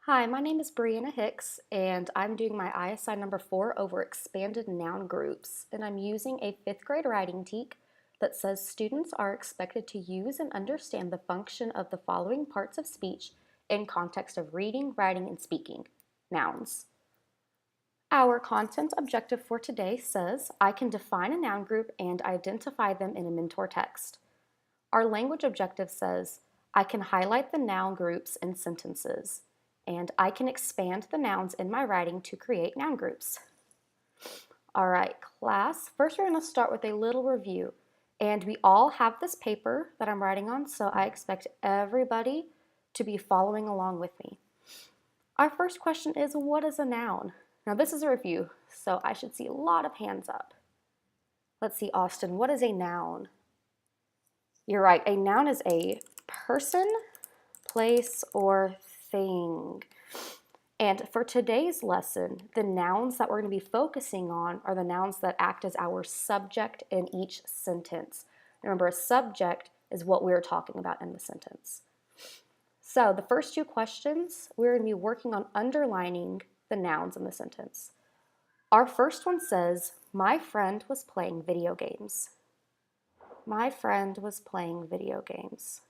Hi, my name is Brianna Hicks, and I'm doing my ISI number 4 over expanded noun groups, and I'm using a 5th grade writing teak that says students are expected to use and understand the function of the following parts of speech in context of reading, writing, and speaking. Nouns. Our content objective for today says, I can define a noun group and identify them in a mentor text. Our language objective says, I can highlight the noun groups in sentences, and I can expand the nouns in my writing to create noun groups. All right, class, first we're going to start with a little review. And we all have this paper that I'm writing on, so I expect everybody to be following along with me. Our first question is, what is a noun? Now this is a review, so I should see a lot of hands up. Let's see, Austin, what is a noun? You're right, a noun is a person, place, or thing. And for today's lesson, the nouns that we're going to be focusing on are the nouns that act as our subject in each sentence. Remember, a subject is what we're talking about in the sentence. So the first two questions, we're going to be working on underlining the nouns in the sentence. Our first one says, my friend was playing video games. My friend was playing video games.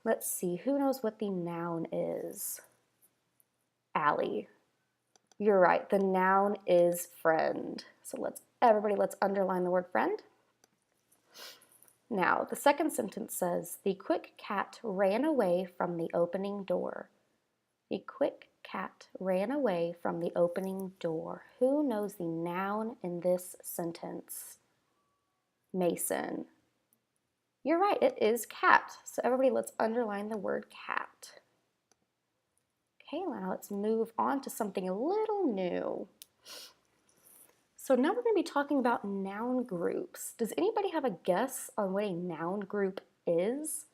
Let's see, who knows what the noun is? Allie. You're right, the noun is friend. So let's underline the word friend. Now, the second sentence says, the quick cat ran away from the opening door. The quick cat ran away from the opening door. Who knows the noun in this sentence? Mason. You're right, it is cat. So everybody, let's underline the word cat. Okay, now let's move on to something a little new. So now we're going to be talking about noun groups. Does anybody have a guess on what a noun group is?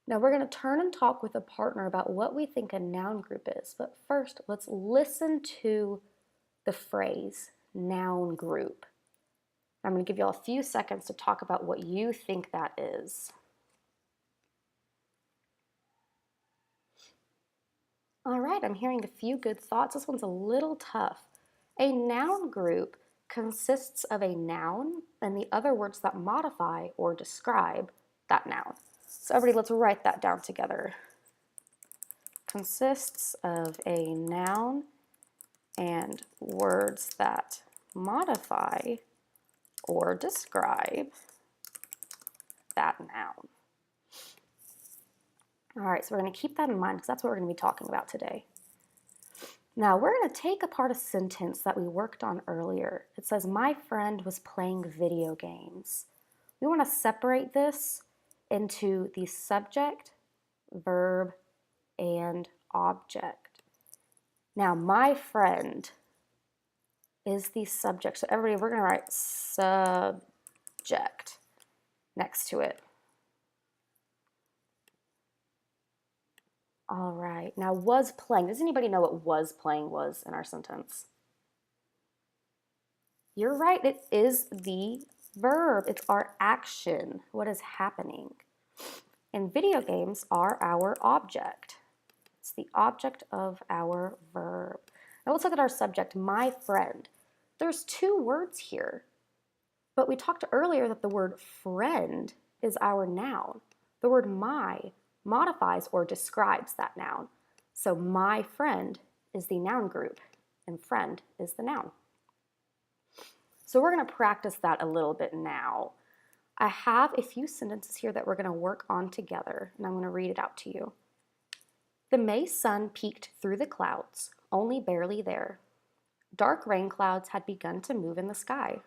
Now we're going to turn and talk with a partner about what we think a noun group is. But first, let's listen to the phrase noun group. I'm going to give you all a few seconds to talk about what you think that is. All right, I'm hearing a few good thoughts. This one's a little tough. A noun group consists of a noun and the other words that modify or describe that noun. So everybody, let's write that down together. Consists of a noun and words that modify or describe that noun. All right, so we're going to keep that in mind because that's what we're going to be talking about today. Now, we're going to take apart a sentence that we worked on earlier. It says, my friend was playing video games. We want to separate this into the subject, verb, and object. Now, my friend is the subject. So everybody, we're going to write subject next to it. All right, now was playing. Does anybody know what was playing was in our sentence? You're right, it is the verb. It's our action, what is happening. And video games are our object. It's the object of our verb. Now let's look at our subject, my friend. There's two words here, but we talked earlier that the word friend is our noun. The word my modifies or describes that noun. So my friend is the noun group and friend is the noun. So we're going to practice that a little bit now. I have a few sentences here that we're going to work on together, and I'm going to read it out to you. The May sun peeked through the clouds, only barely there. Dark rain clouds had begun to move in the sky.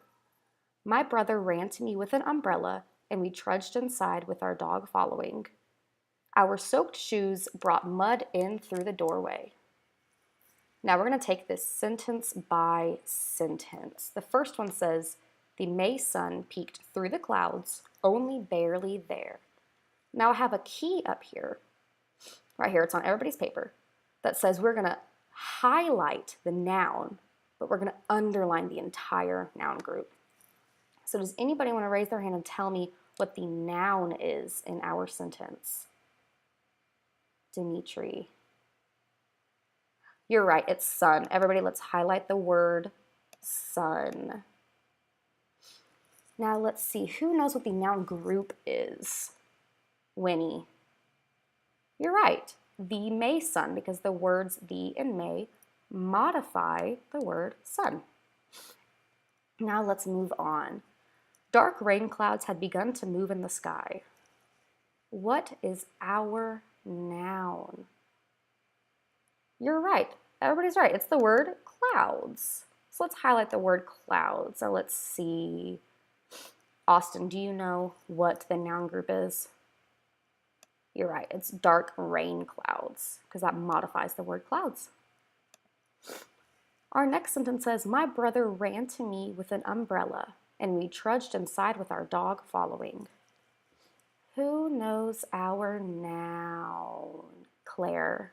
My brother ran to me with an umbrella, and we trudged inside with our dog following. Our soaked shoes brought mud in through the doorway. Now we're going to take this sentence by sentence. The first one says, the May sun peeked through the clouds, only barely there. Now I have a key up here, right here, it's on everybody's paper, that says we're going to highlight the noun, but we're going to underline the entire noun group. So does anybody want to raise their hand and tell me what the noun is in our sentence? Dimitri. You're right, it's sun. Everybody, let's highlight the word sun. Now let's see, who knows what the noun group is? Winnie. You're right, the May sun, because the words the and may modify the word sun. Now let's move on. Dark rain clouds had begun to move in the sky. What is our noun? You're right. Everybody's right. It's the word clouds. So let's highlight the word clouds. So let's see. Austin, do you know what the noun group is? You're right. It's dark rain clouds because that modifies the word clouds. Our next sentence says, my brother ran to me with an umbrella and we trudged inside with our dog following. Who knows our noun? Claire.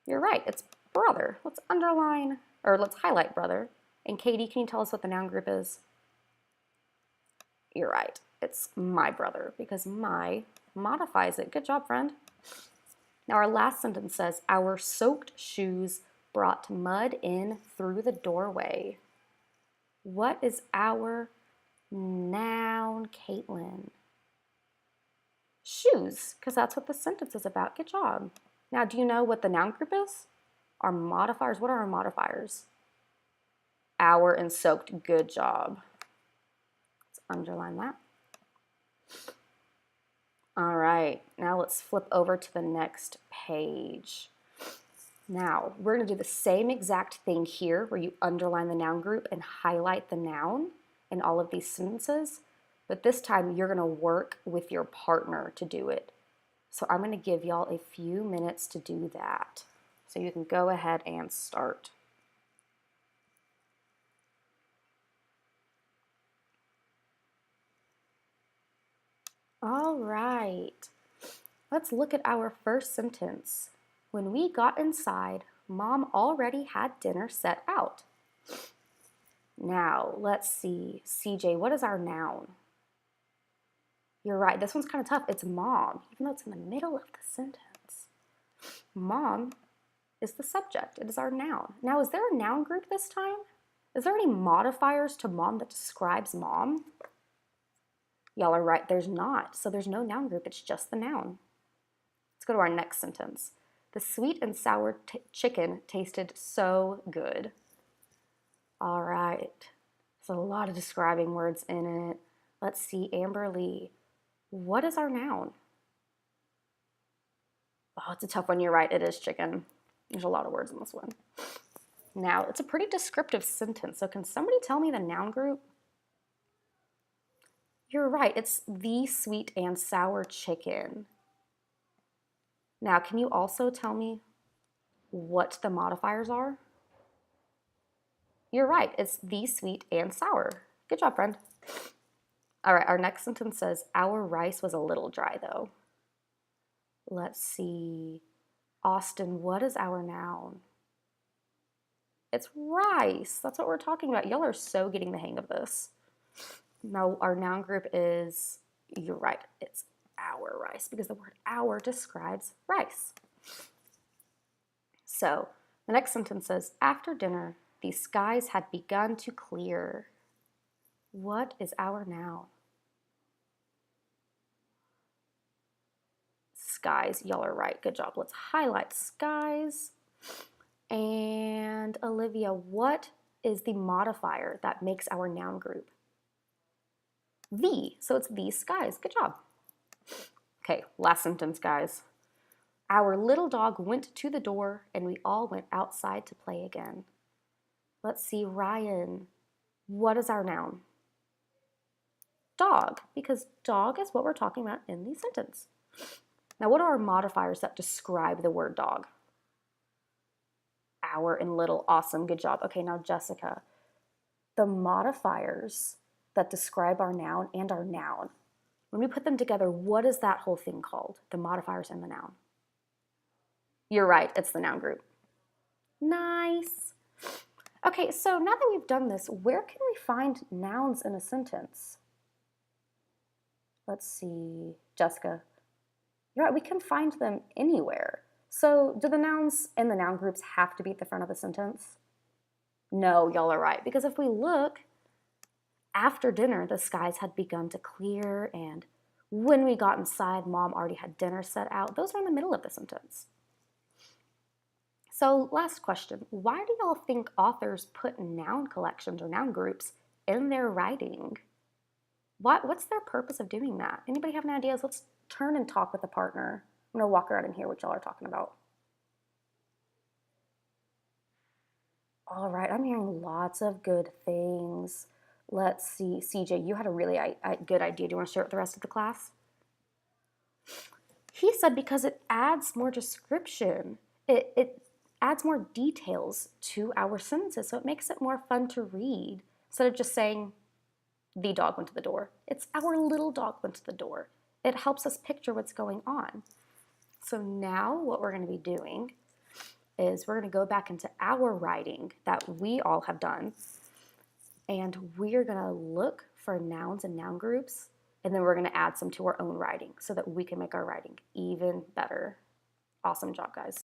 You're right, it's brother. Let's underline, or let's highlight brother. And Katie, can you tell us what the noun group is? You're right, it's my brother, because my modifies it. Good job, friend. Now our last sentence says, our soaked shoes brought mud in through the doorway. What is our noun, Caitlin? Shoes, because that's what the sentence is about. Good job. Now, do you know what the noun group is? Our modifiers. What are our modifiers? Our and soaked. Good job. Let's underline that. All right, now let's flip over to the next page. Now, we're going to do the same exact thing here where you underline the noun group and highlight the noun in all of these sentences, but this time you're going to work with your partner to do it. So I'm going to give y'all a few minutes to do that. So you can go ahead and start. All right, let's look at our first sentence. When we got inside, Mom already had dinner set out. Now, let's see. CJ, what is our noun? You're right, this one's kind of tough. It's mom, even though it's in the middle of the sentence. Mom is the subject. It is our noun. Now, is there a noun group this time? Is there any modifiers to mom that describes mom? Y'all are right, there's not. So there's no noun group, it's just the noun. Let's go to our next sentence. The sweet and sour chicken tasted so good. All right, so a lot of describing words in it. Let's see, Amber Lee. What is our noun? Oh, it's a tough one. You're right. It is chicken. There's a lot of words in this one. Now, it's a pretty descriptive sentence. So can somebody tell me the noun group? You're right. It's the sweet and sour chicken. Now, can you also tell me what the modifiers are? You're right. It's the sweet and sour. Good job, friend. All right, our next sentence says, our rice was a little dry, though. Let's see. Austin, what is our noun? It's rice. That's what we're talking about. Y'all are so getting the hang of this. Now, our noun group is, you're right, it's our rice, because the word our describes rice. So, the next sentence says, after dinner, the skies had begun to clear. What is our noun? Skies. Y'all are right. Good job. Let's highlight skies. And Olivia, what is the modifier that makes our noun group? The. So it's the skies. Good job. Okay, last sentence, guys. Our little dog went to the door and we all went outside to play again. Let's see, Ryan. What is our noun? Dog, because dog is what we're talking about in the sentence. Now, what are our modifiers that describe the word dog? Our and little. Awesome. Good job. Okay, now, Jessica, the modifiers that describe our noun and our noun, when we put them together, what is that whole thing called? The modifiers and the noun. You're right. It's the noun group. Nice. Okay, so now that we've done this, where can we find nouns in a sentence? Let's see. Jessica. You're right, we can find them anywhere. So do the nouns and the noun groups have to be at the front of the sentence? No, y'all are right. Because if we look, after dinner, the skies had begun to clear, and when we got inside, Mom already had dinner set out. Those are in the middle of the sentence. So last question, why do y'all think authors put noun collections or noun groups in their writing? What's their purpose of doing that? Anybody have any ideas? Let's turn and talk with a partner. I'm gonna walk around and hear what y'all are talking about. All right, I'm hearing lots of good things. Let's see, CJ, you had a really good idea. Do you want to share it with the rest of the class? He said because it adds more description. It adds more details to our sentences, so it makes it more fun to read. Instead of just saying, the dog went to the door, it's our little dog went to the door. It helps us picture what's going on. So now what we're going to be doing is we're going to go back into our writing that we all have done, and we're going to look for nouns and noun groups, and then we're going to add some to our own writing so that we can make our writing even better. Awesome job, guys.